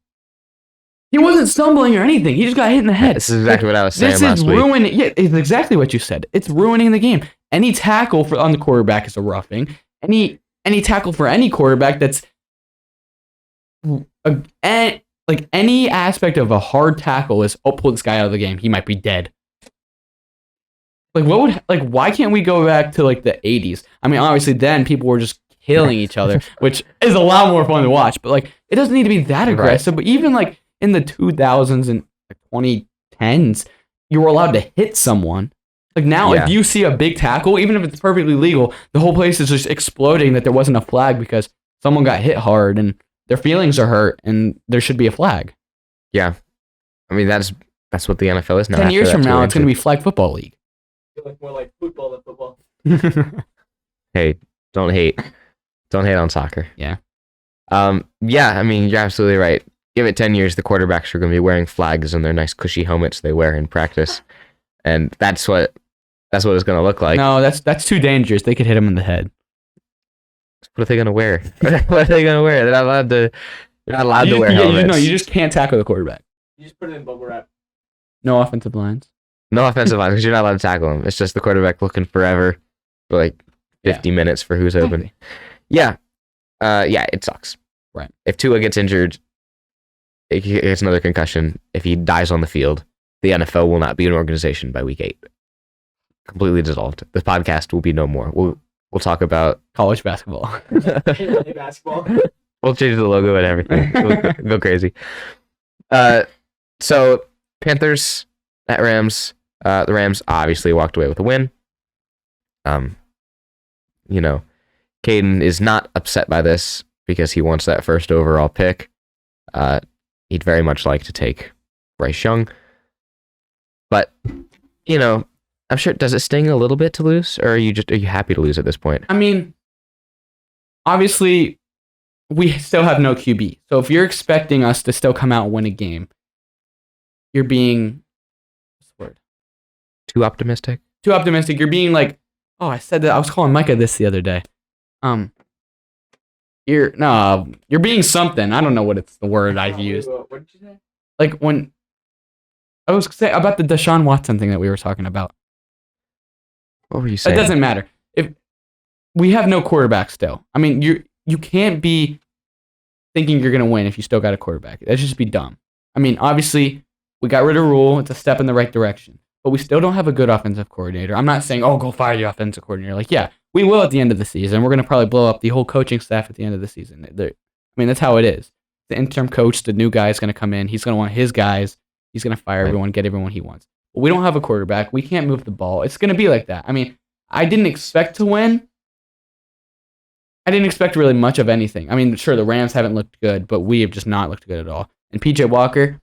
He wasn't stumbling or anything. He just got hit in the head. This is exactly what I was saying last week. Yeah, it's exactly what you said. It's ruining the game. Any tackle on the quarterback is a roughing. Any tackle for any quarterback that's like any aspect of a hard tackle is, pull this guy out of the game. He might be dead. Like, why can't we go back to like the 80s? I mean, obviously then people were just killing each other, which is a lot more fun to watch, but like, it doesn't need to be that aggressive. Right. But even like in the 2000s and 2010s, you were allowed to hit someone. Like now, if you see a big tackle, even if it's perfectly legal, the whole place is just exploding that there wasn't a flag because someone got hit hard and their feelings are hurt and there should be a flag. Yeah. I mean, that's what the NFL is now. 10 years from now, it's going to be Flag Football League. More like football than football. Hey, don't hate. Don't hate on soccer. Yeah. Yeah, I mean, you're absolutely right. Give it 10 years, the quarterbacks are going to be wearing flags and their nice cushy helmets they wear in practice. And that's what it's going to look like. No, that's too dangerous. They could hit him in the head. What are they going to wear? What are they going to wear? They're not allowed to wear helmets. You just can't tackle the quarterback. You just put it in bubble wrap. No offensive lines. No offensive lines, because you're not allowed to tackle him. It's just the quarterback looking forever for like 50 minutes for who's open. Yeah. Yeah, it sucks. Right. If Tua gets injured, he gets another concussion. If he dies on the field, the NFL will not be an organization by week 8. completely dissolved. The podcast will be no more. We'll talk about college basketball. Basketball. We'll change the logo and everything. We'll go crazy. So Panthers at Rams. The Rams obviously walked away with a win. Caden is not upset by this because he wants that first overall pick. He'd very much like to take Bryce Young. But, I'm sure, does it sting a little bit to lose? Or are you happy to lose at this point? I mean, obviously, we still have no QB. So if you're expecting us to still come out and win a game, you're being, what's the word? Too optimistic? Too optimistic. You're being like, oh, I said that. I was calling Micah this the other day. You're being something. I don't know what it's the word I've used. What did you say? Like when I was saying about the Deshaun Watson thing that we were talking about. What were you saying? It doesn't matter. If we have no quarterback still. I mean, you can't be thinking you're gonna win if you still got a quarterback. That'd just be dumb. I mean, obviously, we got rid of Rule. It's a step in the right direction. But we still don't have a good offensive coordinator. I'm not saying, go fire the offensive coordinator. Like, yeah, we will at the end of the season. We're going to probably blow up the whole coaching staff at the end of the season. That's how it is. The interim coach, the new guy is going to come in. He's going to want his guys. He's going to fire everyone, get everyone he wants. But we don't have a quarterback. We can't move the ball. It's going to be like that. I mean, I didn't expect to win. I didn't expect really much of anything. I mean, sure, the Rams haven't looked good, but we have just not looked good at all. And PJ Walker,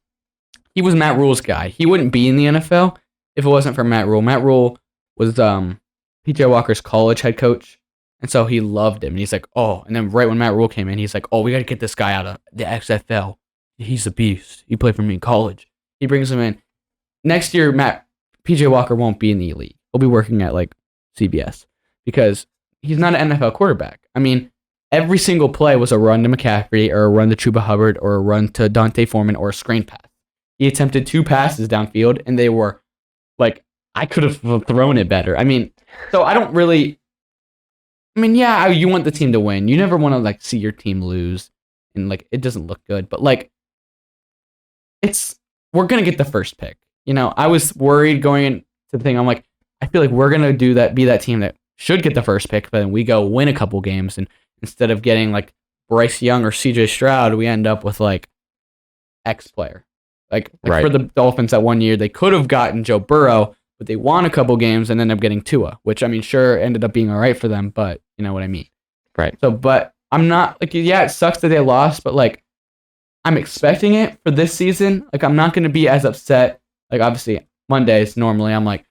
he was Matt Rule's guy. He wouldn't be in the NFL if it wasn't for Matt Rule. Matt Rule was PJ Walker's college head coach, and so he loved him. And he's like, and then right when Matt Rule came in, he's like, we got to get this guy out of the XFL. He's a beast. He played for me in college. He brings him in. Next year, PJ Walker won't be in the elite. He'll be working at like CBS because he's not an NFL quarterback. I mean, every single play was a run to McCaffrey or a run to Chuba Hubbard or a run to Dante Foreman or a screen pass. He attempted 2 passes downfield, and they were like, I could have thrown it better. I mean, so I don't really. I mean, yeah, you want the team to win. You never want to like see your team lose, and like it doesn't look good. But like, we're gonna get the first pick. I was worried going into the thing. I'm like, I feel like we're gonna be that team that should get the first pick, but then we go win a couple games, and instead of getting like Bryce Young or CJ Stroud, we end up with like X player. Like right. For the Dolphins that one year, they could have gotten Joe Burrow, but they won a couple games and ended up getting Tua, which I mean, sure, ended up being all right for them, but you know what I mean. Right. So, but I'm not like, yeah, it sucks that they lost, but like, I'm expecting it for this season. Like, I'm not going to be as upset. Like, obviously, Mondays, normally I'm like,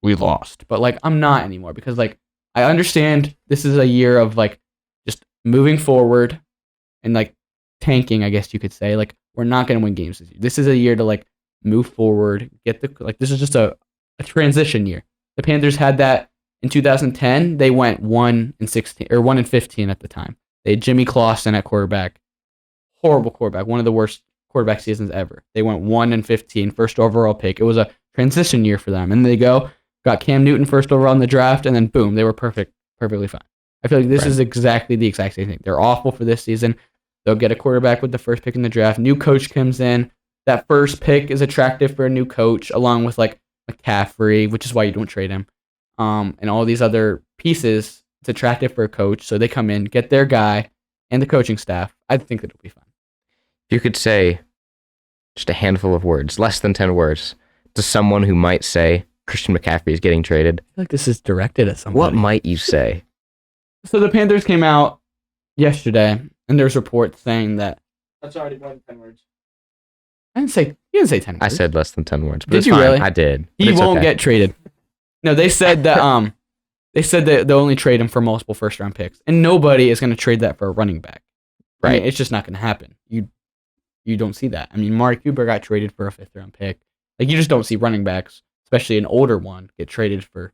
we lost. But like, I'm not anymore because like, I understand this is a year of like just moving forward and like tanking, I guess you could say. Like, we're not going to win games this year. This is a year to like move forward, this is just a transition year. The Panthers had that in 2010. They went 1-16 or 1-15 at the time. They had Jimmy Clausen at quarterback. Horrible quarterback. One of the worst quarterback seasons ever. They went 1-15, first overall pick. It was a transition year for them. And they got Cam Newton first overall in the draft, and then boom, they were perfectly fine. I feel like this is exactly the exact same thing. They're awful for this season. They'll get a quarterback with the first pick in the draft. New coach comes in. That first pick is attractive for a new coach, along with like McCaffrey, which is why you don't trade him. And all these other pieces. It's attractive for a coach. So they come in, get their guy and the coaching staff. I think that it'll be fun. If you could say just a handful of words, less than 10 words, to someone who might say Christian McCaffrey is getting traded, I feel like this is directed at somebody. What might you say? So the Panthers came out yesterday, and there's reports saying that. That's already more than 10 words. You didn't say 10 words. I said less than 10 words. But Did it's you fine. really? I did. He won't get traded. No, they said that they'll only trade him for multiple first round picks, and nobody is going to trade that for a running back. Right. I mean, it's just not going to happen. You don't see that. I mean, Mark Cuban got traded for a 5th round pick. Like, you just don't see running backs, especially an older one, get traded for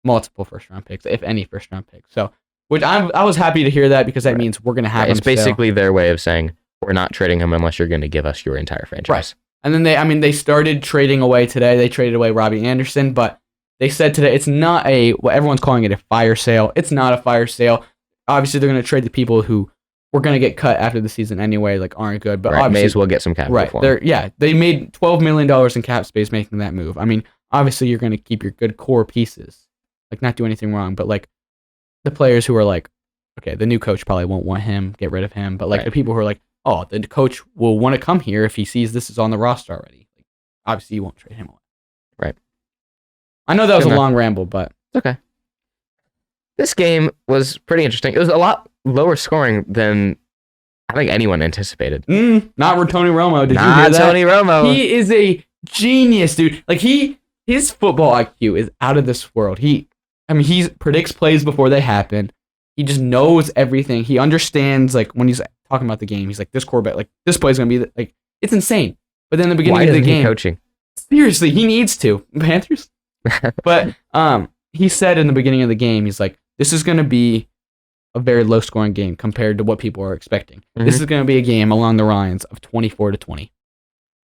multiple first round picks, if any first round picks. So, which I was happy to hear that because that means we're going to have him. It's basically their way of saying we're not trading him unless you're going to give us your entire franchise. Right. And then they started trading away today. They traded away Robbie Anderson, but they said today it's not what everyone's calling it a fire sale. It's not a fire sale. Obviously, they're going to trade the people who were going to get cut after the season anyway, like aren't good. But right, obviously, may as well get some capital for them. They made $12 million in cap space making that move. I mean, obviously you're going to keep your good core pieces, like not do anything wrong, but like the players who are like, okay, the new coach probably won't want him, get rid of him, but like the people who are like, oh, the coach will want to come here if he sees this is on the roster already. Like, obviously, you won't trade him away. Right. I know that was a long ramble, but it's okay. This game was pretty interesting. It was a lot lower scoring than I think anyone anticipated. Not Tony Romo. Did you Not hear that? Tony Romo. He is a genius, dude. Like his football IQ is out of this world. He predicts plays before they happen. He just knows everything. He understands, like, when he's talking about the game, he's like, this quarterback, like, this play's going to be, like, it's insane. But then in the beginning of the game, coaching? Seriously, he needs to. Panthers? But he said in the beginning of the game, he's like, this is going to be a very low-scoring game compared to what people are expecting. Mm-hmm. This is going to be a game along the lines of 24-20.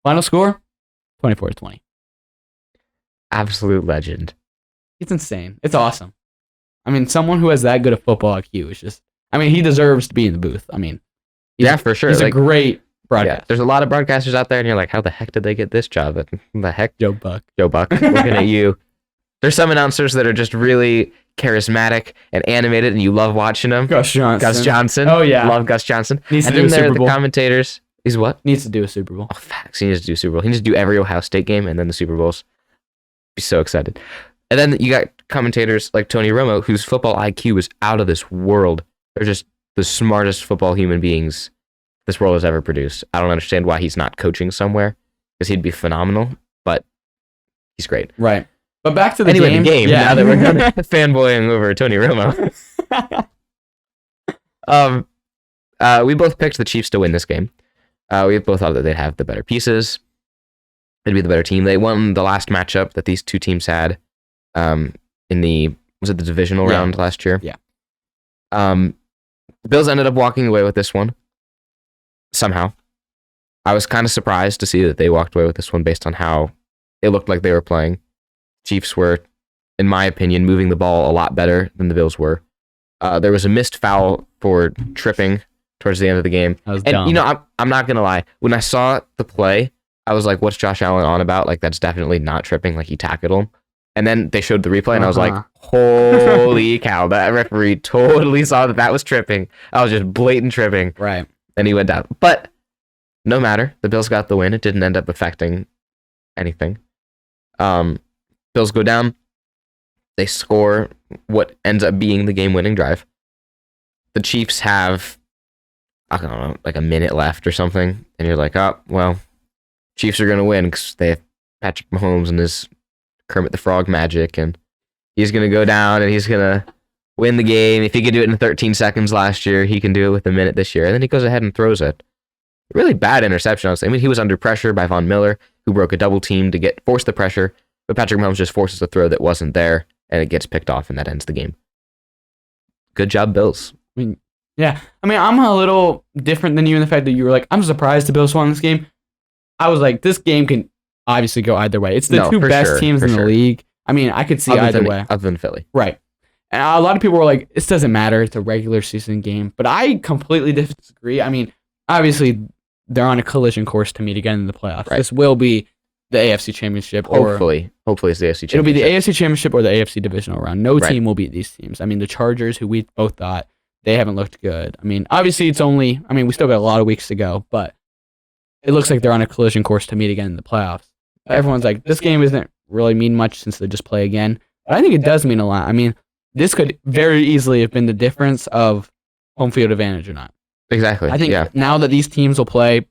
Final score? 24-20. Absolute legend. It's insane. It's awesome. I mean, someone who has that good of football IQ is just, I mean, he deserves to be in the booth. I mean, yeah, for sure. He's like, a great broadcaster. Yeah, there's a lot of broadcasters out there, and you're like, how the heck did they get this job? The heck? Joe Buck, looking at you. There's some announcers that are just really charismatic and animated, and you love watching them. Gus Johnson. Oh, yeah. Love Gus Johnson. Needs to do a Super Bowl. The commentators. He's what? Needs to do a Super Bowl. Oh, facts. He needs to do Super Bowl. He needs to do every Ohio State game and then the Super Bowls. Be so excited. And then you got commentators like Tony Romo, whose football IQ is out of this world. They're just the smartest football human beings this world has ever produced. I don't understand why he's not coaching somewhere, because he'd be phenomenal, but he's great. Right. But back to the game. Yeah. Now that we're fanboying over Tony Romo. We both picked the Chiefs to win this game. We both thought that they'd have the better pieces. They'd be the better team. They won the last matchup that these two teams had in the divisional round last year? Yeah. The Bills ended up walking away with this one somehow. I was kind of surprised to see that they walked away with this one based on how it looked like they were playing. Chiefs were, in my opinion, moving the ball a lot better than the Bills were. There was a missed foul for tripping towards the end of the game. That was dumb. You know, I'm not going to lie. When I saw the play, I was like, what's Josh Allen on about? Like, that's definitely not tripping. Like, he tackled him. And then they showed the replay, and I was like, holy cow, that referee totally saw that was tripping. I was just blatant tripping. Right. And he went down. But no matter. The Bills got the win. It didn't end up affecting anything. Bills go down. They score what ends up being the game-winning drive. The Chiefs have, I don't know, like a minute left or something. And you're like, oh, well, Chiefs are going to win because they have Patrick Mahomes and his Kermit the Frog magic, and he's going to go down and he's going to win the game. If he could do it in 13 seconds last year, he can do it with a minute this year. And then he goes ahead and throws it. Really bad interception, honestly. I mean, he was under pressure by Von Miller, who broke a double team to force the pressure, but Patrick Mahomes just forces a throw that wasn't there, and it gets picked off, and that ends the game. Good job, Bills. I mean, I'm a little different than you in the fact that you were like, I'm surprised the Bills won this game. I was like, this game can obviously go either way. It's the two best teams in the league. I mean, I could see either way. Other than Philly. Right. And a lot of people were like, this doesn't matter. It's a regular season game. But I completely disagree. I mean, obviously, they're on a collision course to meet again in the playoffs. Right. This will be the AFC Championship. Hopefully it's the AFC Championship. It'll be the AFC Championship or the AFC Divisional round. No team will beat these teams. I mean, the Chargers, who we both thought, they haven't looked good. I mean, obviously, we still got a lot of weeks to go, but it looks like they're on a collision course to meet again in the playoffs. Everyone's like, this game isn't really mean much since they just play again. But I think it does mean a lot. I mean, this could very easily have been the difference of home field advantage or not. Exactly. I think now that these teams will play,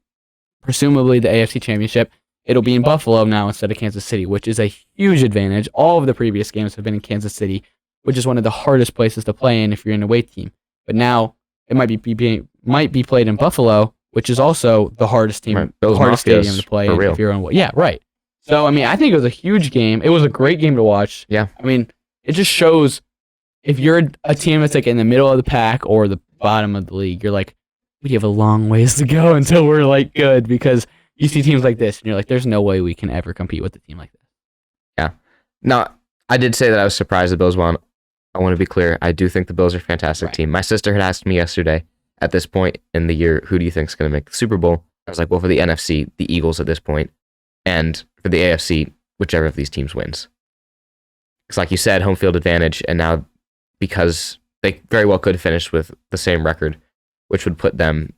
presumably the AFC Championship, it'll be in Buffalo now instead of Kansas City, which is a huge advantage. All of the previous games have been in Kansas City, which is one of the hardest places to play in if you're an away team. But now it might be played in Buffalo, which is also the hardest team, the hardest stadium to play in if you're on. Yeah, right. So, I mean, I think it was a huge game. It was a great game to watch. Yeah. I mean, it just shows if you're a team that's like in the middle of the pack or the bottom of the league, you're like, we have a long ways to go until we're like good, because you see teams like this and you're like, there's no way we can ever compete with a team like this. Yeah. Now, I did say that I was surprised the Bills won. I want to be clear. I do think the Bills are a fantastic team. My sister had asked me yesterday, at this point in the year, who do you think is going to make the Super Bowl? I was like, well, for the NFC, the Eagles at this point. And for the AFC, whichever of these teams wins. Because like you said, home field advantage, and now because they very well could finish with the same record, which would put them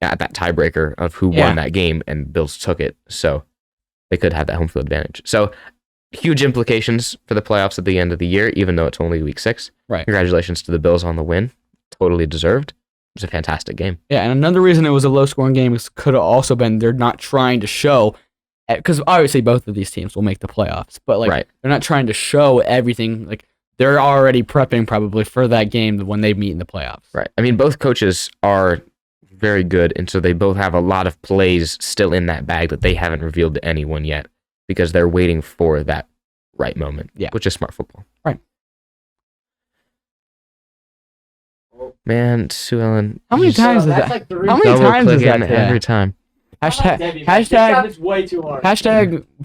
at that tiebreaker of who won that game, and Bills took it. So they could have that home field advantage. So huge implications for the playoffs at the end of the year, even though it's only week 6. Right. Congratulations to the Bills on the win. Totally deserved. It was a fantastic game. Yeah, and another reason it was a low-scoring game could have also been they're not trying to show, because obviously both of these teams will make the playoffs, but like they're not trying to show everything. Like they're already prepping probably for that game when they meet in the playoffs. Right. I mean, both coaches are very good, and so they both have a lot of plays still in that bag that they haven't revealed to anyone yet because they're waiting for that right moment, which is smart football. Right. Man, Sue Ellen. How many times is that? Like How many times is that every time? Hashtag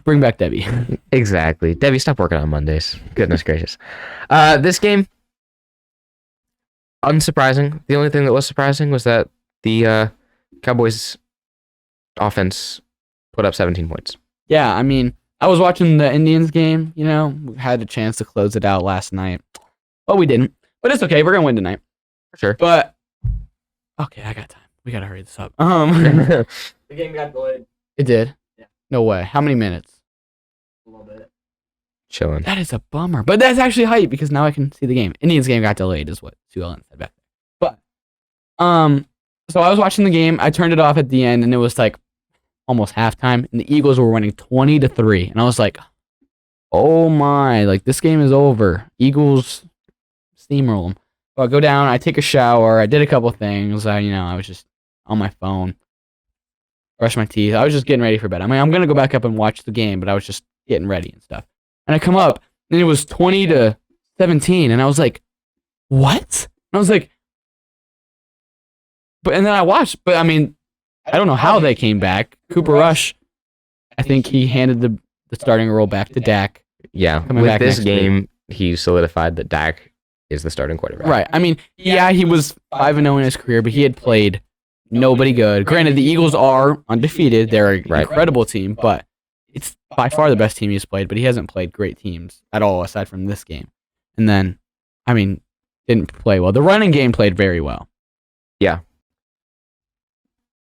bring back Debbie. Exactly. Debbie, stop working on Mondays. Goodness gracious. This game, unsurprising. The only thing that was surprising was that the Cowboys offense put up 17 points. Yeah, I mean, I was watching the Indians game, you know, we had a chance to close it out last night. Well, we didn't, but it's okay. We're going to win tonight. Sure. But, okay, I got time. We got to hurry this up. The game got delayed. It did? Yeah. No way. How many minutes? A little bit. Chilling. That is a bummer. But that's actually hype because now I can see the game. Indians game got delayed is what Sue Ellen said back there. But, so I was watching the game. I turned it off at the end, and it was like almost halftime, and the Eagles were winning 20-3. And I was like, oh my, like this game is over. Eagles steamroll them. So I go down, I take a shower, I did a couple things. I was just on my phone, brush my teeth. I was just getting ready for bed. I mean, I'm going to go back up and watch the game, but I was just getting ready and stuff. And I come up, and it was 20-17, and I was like, what? And I was like, and then I watched, but I mean, I don't know how they came back. Cooper Rush, I think he handed the starting role back to Dak. Yeah, with this game, he solidified that Dak is the starting quarterback. Right. I mean, yeah, he was 5-0 in his career, but he had played nobody good. Granted, the Eagles are undefeated. They're an incredible team, but it's by far the best team he's played, but he hasn't played great teams at all aside from this game. And then, I mean, didn't play well. The running game played very well. Yeah.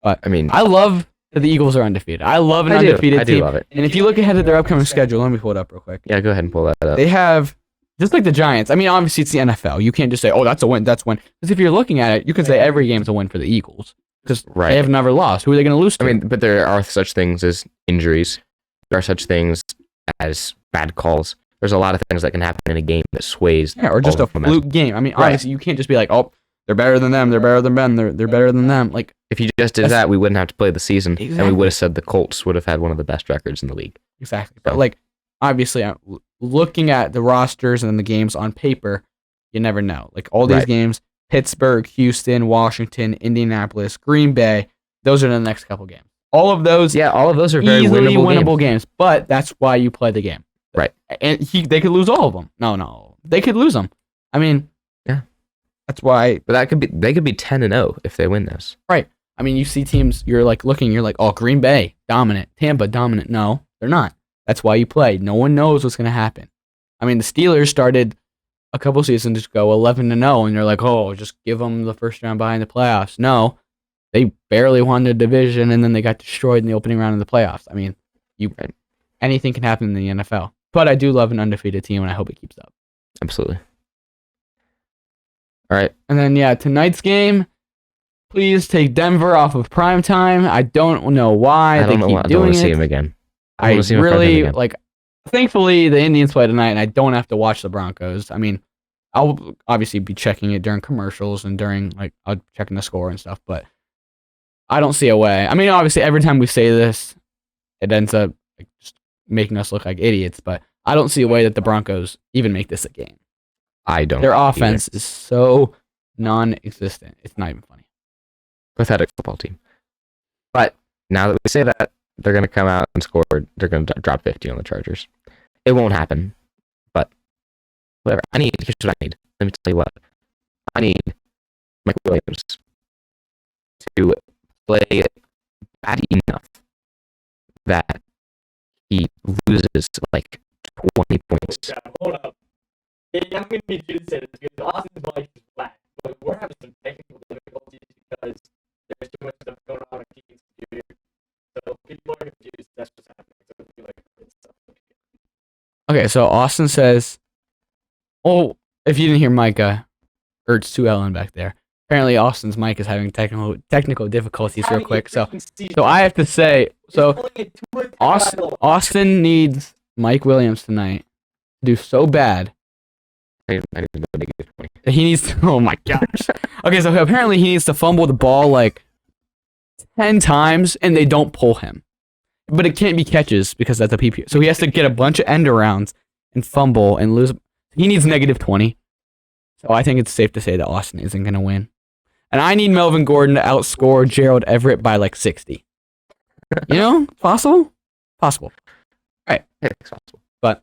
But I mean, I love that the Eagles are undefeated. I love an undefeated team. I do love it. And if you look ahead at their upcoming schedule, let me pull it up real quick. Yeah, go ahead and pull that up. They have, just like the Giants, I mean, obviously it's the NFL. You can't just say, oh, that's a win, that's a win. Because if you're looking at it, you can say every game's a win for the Eagles. Because they have never lost. Who are they going to lose to? I mean, but there are such things as injuries. There are such things as bad calls. There's a lot of things that can happen in a game that sways. Yeah, or just a fluke game. I mean, honestly, you can't just be like, oh, they're better than them. They're better than them. They're better than them. Like, if you just did that, we wouldn't have to play the season, and we would have said the Colts would have had one of the best records in the league. Exactly. But like, obviously, looking at the rosters and the games on paper, you never know. Like all these games, Pittsburgh, Houston, Washington, Indianapolis, Green Bay, those are the next couple games. All of those, all of those are very easily winnable games. But that's why you play the game, right? And they could lose all of them. No, they could lose them. I mean, that's why. But they could be 10-0 if they win this. Right. I mean, you see teams, you're like, oh, Green Bay, dominant. Tampa, dominant. No, they're not. That's why you play. No one knows what's going to happen. I mean, the Steelers started a couple seasons ago 11-0, and you're like, oh, just give them the first round bye in the playoffs. No, they barely won the division, and then they got destroyed in the opening round of the playoffs. I mean, anything can happen in the NFL. But I do love an undefeated team, and I hope it keeps up. Absolutely. All right. And then, tonight's game, please take Denver off of primetime. I don't know why they keep doing it. I don't want to see him again. I really, thankfully, the Indians play tonight, and I don't have to watch the Broncos. I mean, I'll obviously be checking it during commercials and during, I'll checking the score and stuff, but I don't see a way. I mean, obviously, every time we say this, it ends up just making us look like idiots, but I don't see a way that the Broncos even make this a game. I don't. Their offense is so non-existent. It's not even funny. Pathetic football team. But now that we say that, they're going to come out and score. They're going to drop 50 on the Chargers. It won't happen, but whatever. Here's what I need. Let me tell you what. I need Mike Williams to play bad enough that he loses like 20 points. Hold up. I'm going to need you to say this because Austin's mic is black, but we're having some technical difficulties because there's too much stuff going on Keaton's computer. So people are confused. That's what's happening. So it'll be like stuff. Okay, so Austin says, "Oh, if you didn't hear Micah, or it's 2Ellen back there. Apparently, Austin's mic is having technical difficulties real quick. So I have to say, so Austin needs Mike Williams tonight to do so bad I need to go negative 20. that he needs to. Oh my gosh. Okay, so apparently he needs to fumble the ball like 10 times, and they don't pull him. But it can't be catches because that's a PPR. So he has to get a bunch of end arounds and fumble and lose. He needs negative 20. So I think it's safe to say that Austin isn't going to win. And I need Melvin Gordon to outscore Gerald Everett by like 60. You know? Possible? Possible. All right. It's possible. But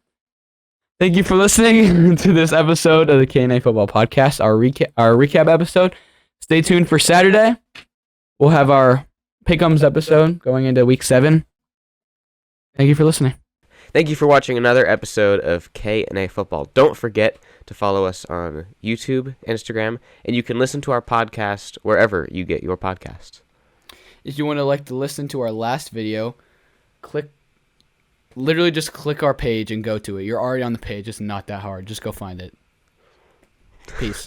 thank you for listening to this episode of the K&A Football Podcast, our recap episode. Stay tuned for Saturday. We'll have our Pick'ems episode going into week 7. Thank you for listening. Thank you for watching another episode of K&A Football. Don't forget to follow us on YouTube, Instagram, and you can listen to our podcast wherever you get your podcasts. If you want to listen to our last video, literally just click our page and go to it. You're already on the page. It's not that hard. Just go find it. Peace.